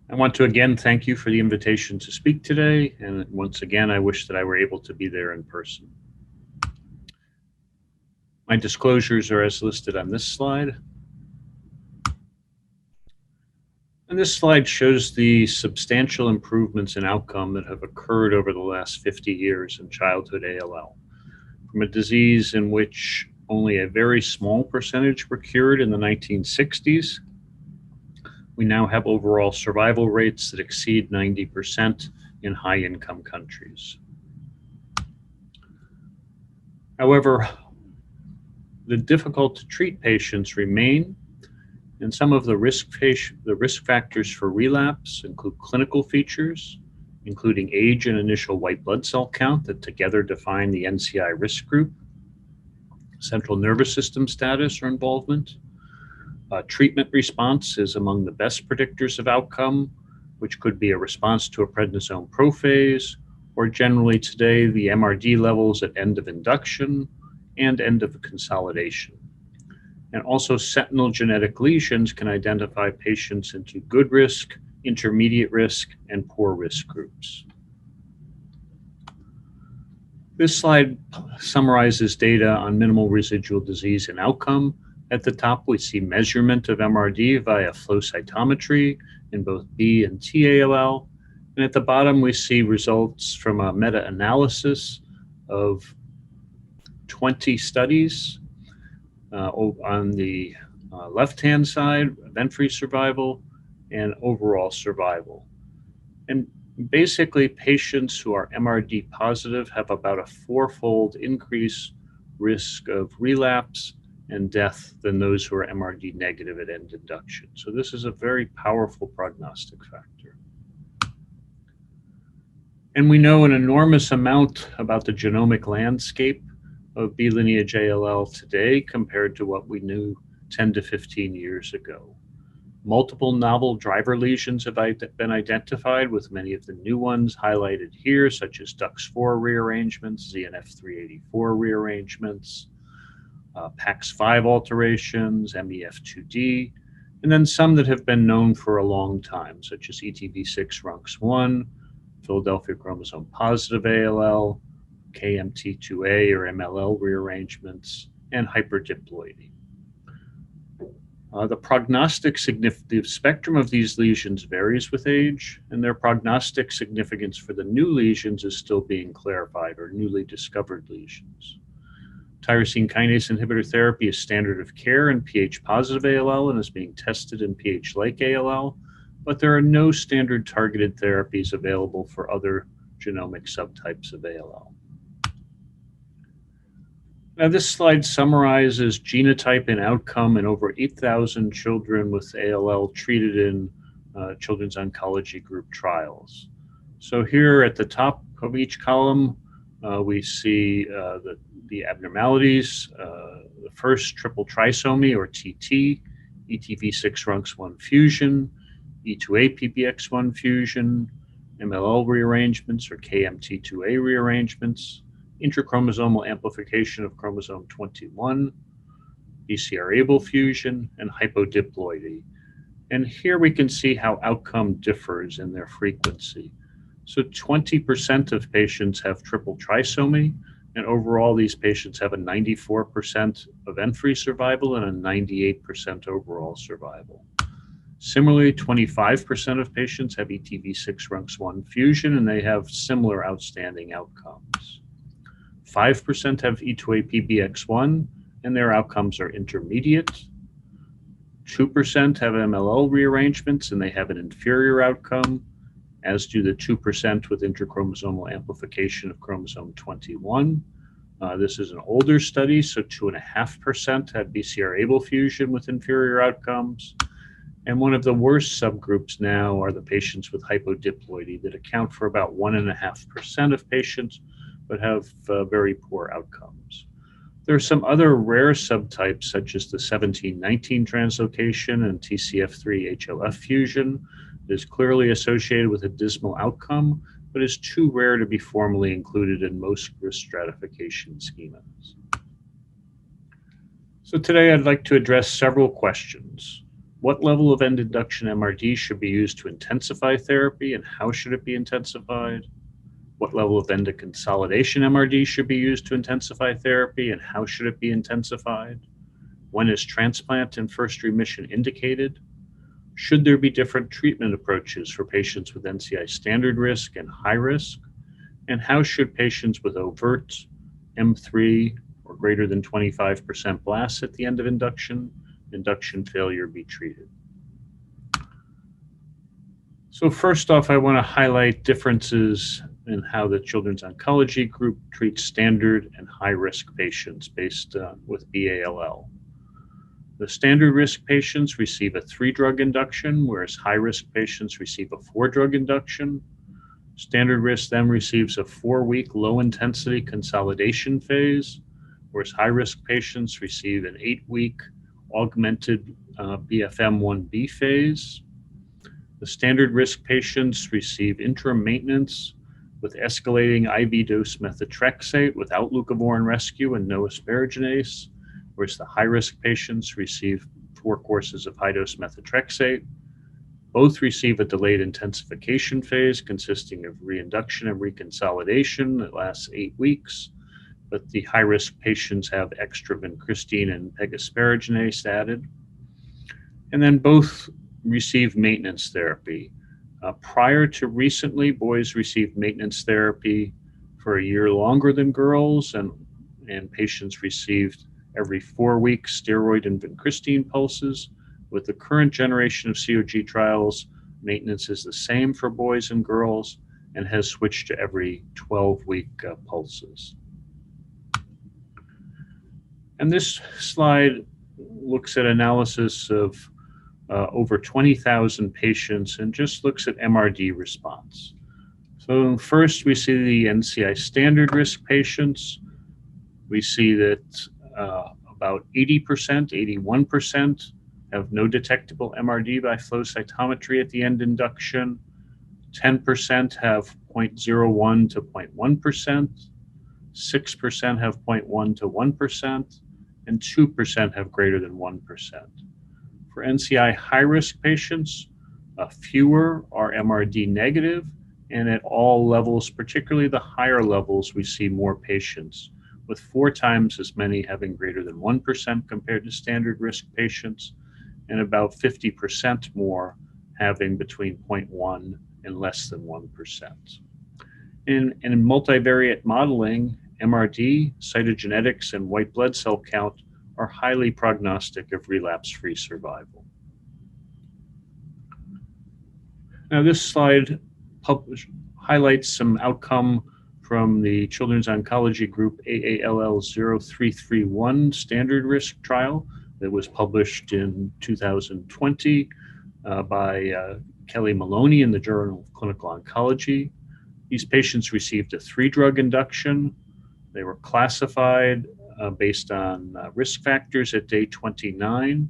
I want to again thank you for the invitation to speak today, and once again, I wish that I were able to be there in person. My disclosures are as listed on this slide. And this slide shows the substantial improvements in outcome that have occurred over the last 50 years in childhood ALL. From a disease in which only a very small percentage were cured in the 1960s, we now have overall survival rates that exceed 90% in high-income countries. However, the difficult-to-treat patients remain, and some of the risk factors for relapse include clinical features, including age and initial white blood cell count that together define the NCI risk group, central nervous system status or involvement. Treatment response is among the best predictors of outcome, which could be a response to a prednisone prophase, or generally today the MRD levels at end of induction and end of consolidation. And also sentinel genetic lesions can identify patients into good risk, intermediate risk, and poor risk groups. This slide summarizes data on minimal residual disease and outcome. At the top, we see measurement of MRD via flow cytometry in both B and T ALL. And at the bottom, we see results from a meta-analysis of 20 studies. On the left-hand side, event-free survival and overall survival. And basically, patients who are MRD positive have about a 4-fold increased risk of relapse and death than those who are MRD negative at end induction. So this is a very powerful prognostic factor. And we know an enormous amount about the genomic landscape of B lineage ALL today compared to what we knew 10 to 15 years ago. Multiple novel driver lesions have been identified, with many of the new ones highlighted here, such as DUX4 rearrangements, ZNF384 rearrangements, PAX5 alterations, MEF2D, and then some that have been known for a long time, such as ETV6 RUNX1, Philadelphia chromosome positive ALL, KMT2A or MLL rearrangements, and hyperdiploidy. The spectrum of these lesions varies with age, and their prognostic significance for the new lesions is still being clarified, or newly discovered lesions. Tyrosine kinase inhibitor therapy is standard of care in pH-positive ALL and is being tested in pH-like ALL, but there are no standard targeted therapies available for other genomic subtypes of ALL. Now, this slide summarizes genotype and outcome in over 8,000 children with ALL treated in Children's Oncology Group trials. So here at the top of each column, we see the abnormalities, the first triple trisomy or TT, ETV6 RUNX1 fusion, E2A PBX1 fusion, MLL rearrangements or KMT2A rearrangements, intrachromosomal amplification of chromosome 21, BCR-ABL fusion, and hypodiploidy. And here we can see how outcome differs in their frequency. So 20% of patients have triple trisomy, and overall these patients have a 94% event-free survival and a 98% overall survival. Similarly, 25% of patients have ETV6 RUNX1 fusion, and they have similar outstanding outcomes. 5% have E2A PBX1, and their outcomes are intermediate. 2% have MLL rearrangements, and they have an inferior outcome, as do the 2% with intrachromosomal amplification of chromosome 21. This is an older study, so 2.5% had BCR-ABL fusion with inferior outcomes. And one of the worst subgroups now are the patients with hypodiploidy that account for about 1.5% of patients, but have very poor outcomes. There are some other rare subtypes, such as the 1719 translocation and TCF3 HLF fusion, that is clearly associated with a dismal outcome, but is too rare to be formally included in most risk stratification schemas. So today I'd like to address several questions. What level of end induction MRD should be used to intensify therapy, and how should it be intensified? What level of end consolidation MRD should be used to intensify therapy, and how should it be intensified? When is transplant and first remission indicated? Should there be different treatment approaches for patients with NCI standard risk and high risk? And how should patients with overt M3 or greater than 25% blasts at the end of induction failure be treated? So first off, I want to highlight differences in how the Children's Oncology group treats standard and high-risk patients based with BALL. The standard risk patients receive a 3-drug induction, whereas high-risk patients receive a 4-drug induction. Standard risk then receives a 4-week low-intensity consolidation phase, whereas high-risk patients receive an 8-week augmented BFM1B phase. The standard risk patients receive interim maintenance with escalating IV dose methotrexate without leucovorin rescue and no asparaginase, whereas the high-risk patients receive 4 courses of high-dose methotrexate. Both receive a delayed intensification phase consisting of reinduction and reconsolidation that lasts 8 weeks, but the high-risk patients have extra vincristine and pegasparaginase added. And then both receive maintenance therapy. Prior to recently, boys received maintenance therapy for a year longer than girls, and patients received every 4 weeks steroid and vincristine pulses. With the current generation of COG trials, maintenance is the same for boys and girls and has switched to every 12-week pulses. And this slide looks at analysis of over 20,000 patients and just looks at MRD response. So first we see the NCI standard risk patients. We see that about 80%, 81% have no detectable MRD by flow cytometry at the end induction. 10% have 0.01 to 0.1%, 6% have 0.1 to 1%, and 2% have greater than 1%. For NCI high-risk patients, fewer are MRD negative, and at all levels, particularly the higher levels, we see more patients, with 4 times as many having greater than 1% compared to standard risk patients, and about 50% more having between 0.1 and less than 1%. In multivariate modeling, MRD, cytogenetics, and white blood cell count are highly prognostic of relapse-free survival. Now this slide highlights some outcome from the Children's Oncology Group AALL 0331 standard risk trial that was published in 2020 by Kelly Maloney in the Journal of Clinical Oncology. These patients received a 3-drug induction. They were classified based on risk factors at day 29.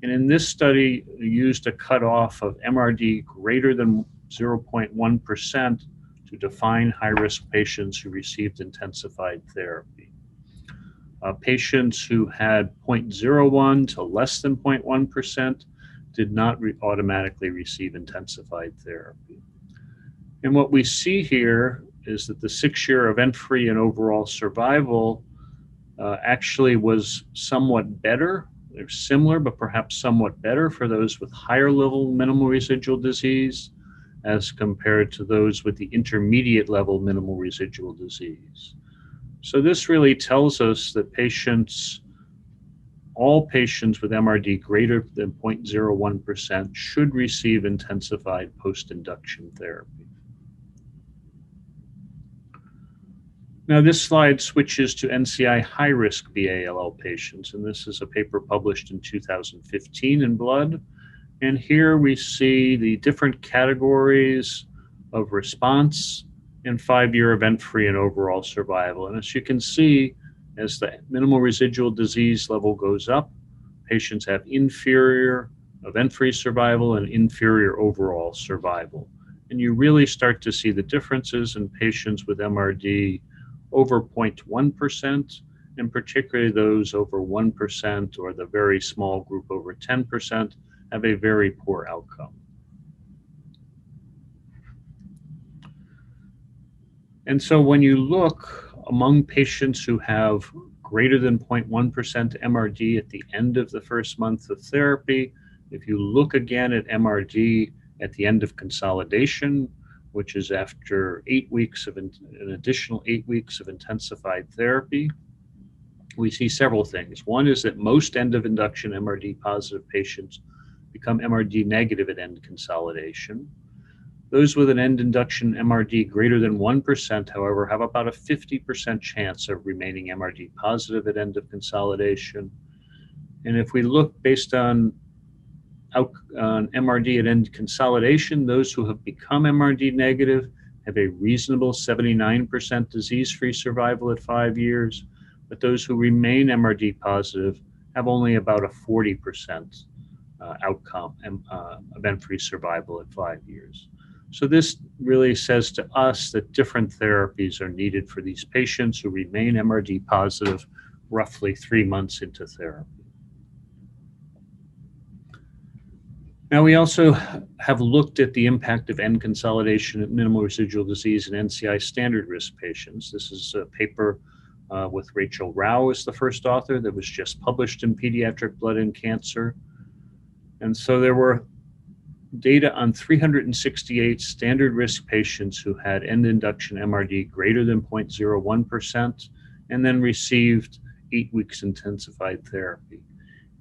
And in this study, we used a cutoff of MRD greater than 0.1% to define high-risk patients who received intensified therapy. Patients who had 0.01 to less than 0.1% did not automatically receive intensified therapy. And what we see here is that the 6-year event-free and overall survival actually was somewhat better. They're similar, but perhaps somewhat better for those with higher level minimal residual disease as compared to those with the intermediate level minimal residual disease. So this really tells us that all patients with MRD greater than 0.01% should receive intensified post-induction therapy. Now this slide switches to NCI high-risk BALL patients, and this is a paper published in 2015 in Blood. And here we see the different categories of response in 5-year event-free and overall survival. And as you can see, as the minimal residual disease level goes up, patients have inferior event-free survival and inferior overall survival. And you really start to see the differences in patients with MRD over 0.1%, and particularly those over 1% or the very small group over 10% have a very poor outcome. And so when you look among patients who have greater than 0.1% MRD at the end of the first month of therapy, if you look again at MRD at the end of consolidation, which is after 8 weeks of an additional 8 weeks of intensified therapy, we see several things. One is that most end of induction MRD positive patients become MRD negative at end consolidation. Those with an end induction MRD greater than 1%, however, have about a 50% chance of remaining MRD positive at end of consolidation. And if we look based on MRD at end consolidation, those who have become MRD negative have a reasonable 79% disease-free survival at 5 years, but those who remain MRD positive have only about a 40% outcome, event-free survival at 5 years. So this really says to us that different therapies are needed for these patients who remain MRD positive roughly 3 months into therapy. Now, we also have looked at the impact of end consolidation at minimal residual disease in NCI standard risk patients. This is a paper with Rachel Rao as the first author that was just published in Pediatric Blood and Cancer. And so there were data on 368 standard risk patients who had end induction MRD greater than 0.01% and then received 8 weeks intensified therapy.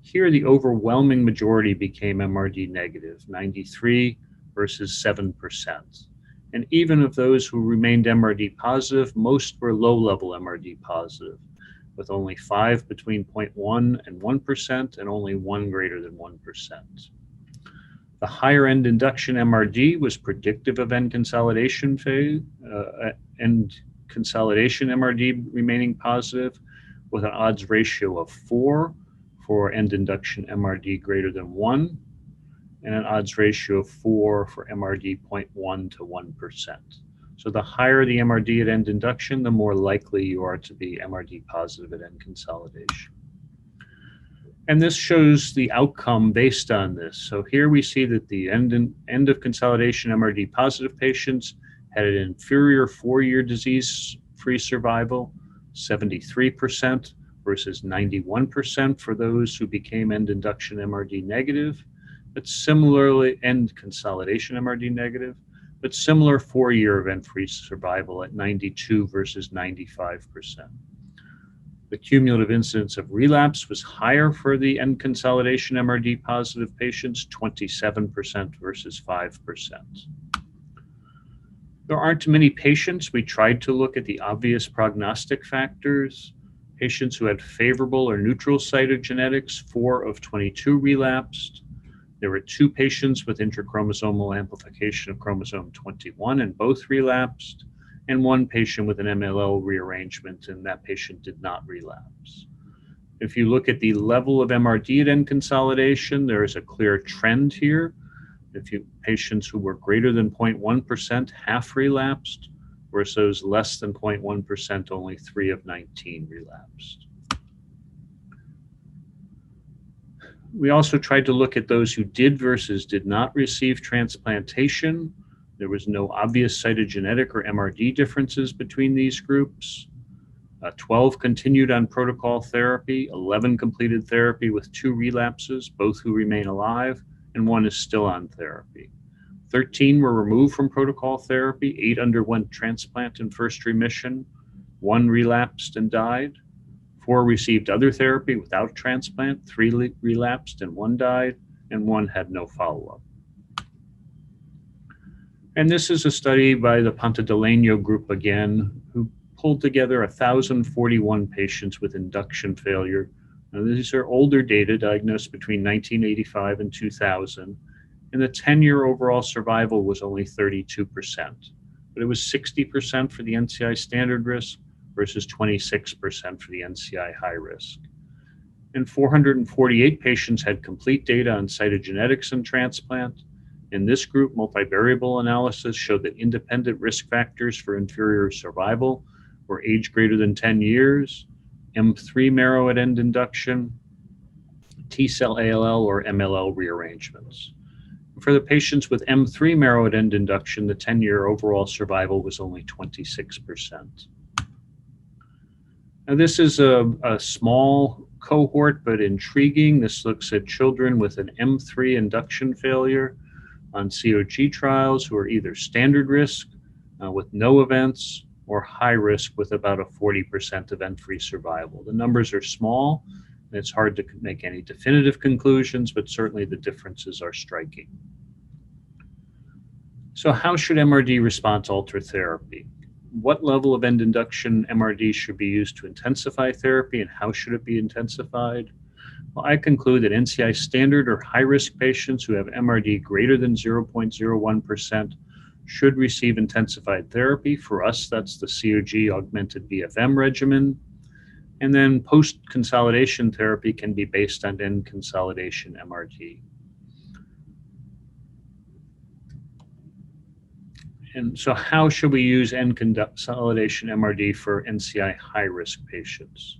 Here, the overwhelming majority became MRD negative, 93 versus 7%. And even of those who remained MRD positive, most were low-level MRD positive, with only 5 between 0.1 and 1% and only 1 greater than 1%. The higher end induction MRD was predictive of end consolidation phase, end consolidation MRD remaining positive, with an odds ratio of 4 for end induction MRD greater than 1, and an odds ratio of 4 for MRD 0.1 to 1%. So the higher the MRD at end induction, the more likely you are to be MRD positive at end consolidation. And this shows the outcome based on this. So here we see that the end of consolidation MRD positive patients had an inferior 4-year disease-free survival, 73% versus 91% for those who became end induction MRD negative, but similarly end consolidation MRD negative, but similar 4-year event-free survival at 92 versus 95%. The cumulative incidence of relapse was higher for the end consolidation MRD positive patients, 27% versus 5%. There aren't many patients. We tried to look at the obvious prognostic factors. Patients who had favorable or neutral cytogenetics, 4 of 22 relapsed. There were 2 patients with intrachromosomal amplification of chromosome 21 and both relapsed, and 1 patient with an MLL rearrangement, and that patient did not relapse. If you look at the level of MRD at end consolidation, there is a clear trend here. Patients who were greater than 0.1% half relapsed, whereas those less than 0.1%, only 3 of 19 relapsed. We also tried to look at those who did versus did not receive transplantation. There was no obvious cytogenetic or MRD differences between these groups. 12 continued on protocol therapy, 11 completed therapy with 2 relapses, both who remain alive, and 1 is still on therapy. 13 were removed from protocol therapy, 8 underwent transplant in first remission, 1 relapsed and died, 4 received other therapy without transplant, 3 relapsed and 1 died, and 1 had no follow-up. And this is a study by the Pontedeleño group again, who pulled together 1,041 patients with induction failure. Now, these are older data diagnosed between 1985 and 2000, and the 10-year overall survival was only 32%, but it was 60% for the NCI standard risk versus 26% for the NCI high risk. And 448 patients had complete data on cytogenetics and transplant. In this group, multivariable analysis showed that independent risk factors for inferior survival were age greater than 10 years, M3 marrow at end induction, T-cell ALL or MLL rearrangements. For the patients with M3 marrow end induction, the 10-year overall survival was only 26%. Now, this is a small cohort, but intriguing. This looks at children with an M3 induction failure on COG trials who are either standard risk with no events or high risk with about a 40% event-free survival. The numbers are small, and it's hard to make any definitive conclusions, but certainly the differences are striking. So how should MRD response alter therapy? What level of end induction MRD should be used to intensify therapy, and how should it be intensified? Well, I conclude that NCI standard or high-risk patients who have MRD greater than 0.01% should receive intensified therapy. For us, that's the COG augmented BFM regimen. And then post-consolidation therapy can be based on end consolidation MRD. And so how should we use end consolidation MRD for NCI high-risk patients?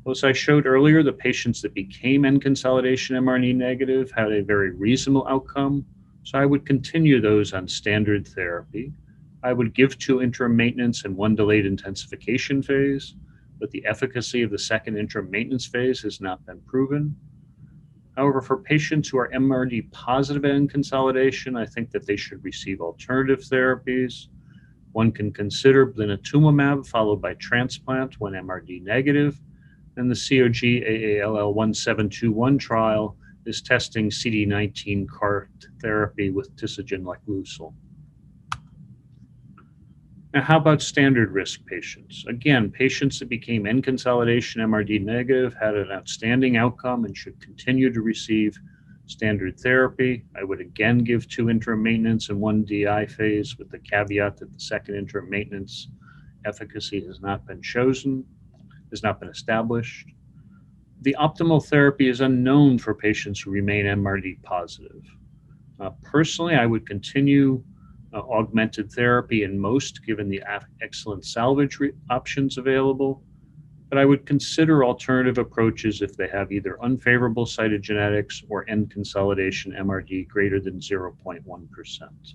Well, as I showed earlier, the patients that became end consolidation MRD negative had a very reasonable outcome. So I would continue those on standard therapy. I would give 2 interim maintenance and 1 delayed intensification phase, but the efficacy of the second interim maintenance phase has not been proven. However, for patients who are MRD positive end consolidation, I think that they should receive alternative therapies. One can consider blinatumomab followed by transplant when MRD negative. And the COG AALL 1721 trial is testing CD19 CAR therapy with tisagen like Lucil. Now, how about standard risk patients? Again, patients that became end consolidation MRD negative had an outstanding outcome and should continue to receive standard therapy. I would again give 2 interim maintenance and 1 DI phase with the caveat that the second interim maintenance efficacy has not been established. The optimal therapy is unknown for patients who remain MRD positive. Personally, I would continue augmented therapy in most, given the excellent salvage options available, but I would consider alternative approaches if they have either unfavorable cytogenetics or end consolidation MRD greater than 0.1%.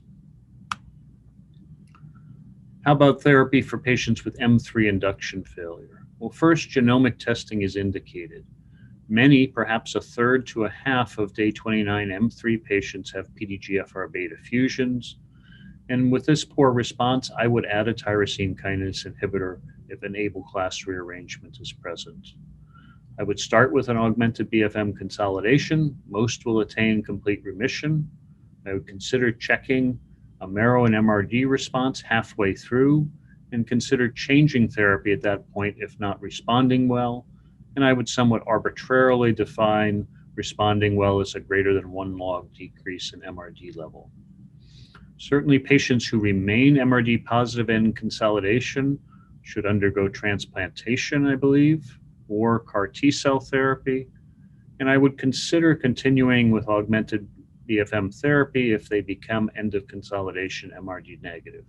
How about therapy for patients with M3 induction failure? Well, first, genomic testing is indicated. Many, perhaps a third to a half of day 29 M3 patients have PDGFR beta fusions. And with this poor response, I would add a tyrosine kinase inhibitor if an ABL class rearrangement is present. I would start with an augmented BFM consolidation. Most will attain complete remission. I would consider checking a marrow and MRD response halfway through and consider changing therapy at that point if not responding well. And I would somewhat arbitrarily define responding well as a greater than 1 log decrease in MRD level. Certainly, patients who remain MRD positive end consolidation should undergo transplantation, I believe, or CAR T-cell therapy. And I would consider continuing with augmented BFM therapy if they become end of consolidation MRD negative.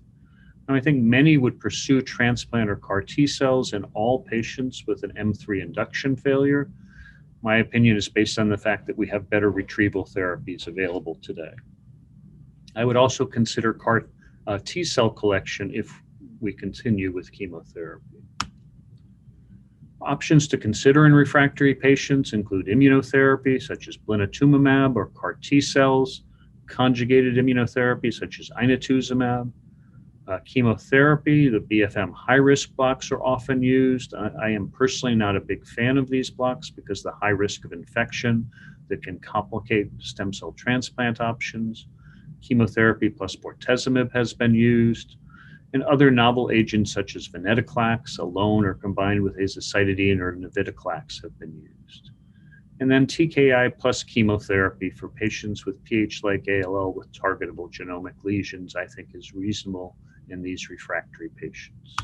Now, I think many would pursue transplant or CAR T-cells in all patients with an M3 induction failure. My opinion is based on the fact that we have better retrieval therapies available today. I would also consider CAR T-cell collection if we continue with chemotherapy. Options to consider in refractory patients include immunotherapy, such as blinatumomab or CAR T-cells, conjugated immunotherapy, such as inotuzumab, chemotherapy. The BFM high-risk blocks are often used. I am personally not a big fan of these blocks because the high risk of infection that can complicate stem cell transplant options. Chemotherapy plus bortezomib has been used, and other novel agents such as venetoclax alone or combined with azacitidine or navitoclax have been used. And then TKI plus chemotherapy for patients with PH-like ALL with targetable genomic lesions, I think is reasonable in these refractory patients.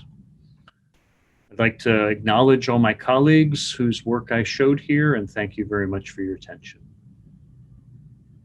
I'd like to acknowledge all my colleagues whose work I showed here, and thank you very much for your attention.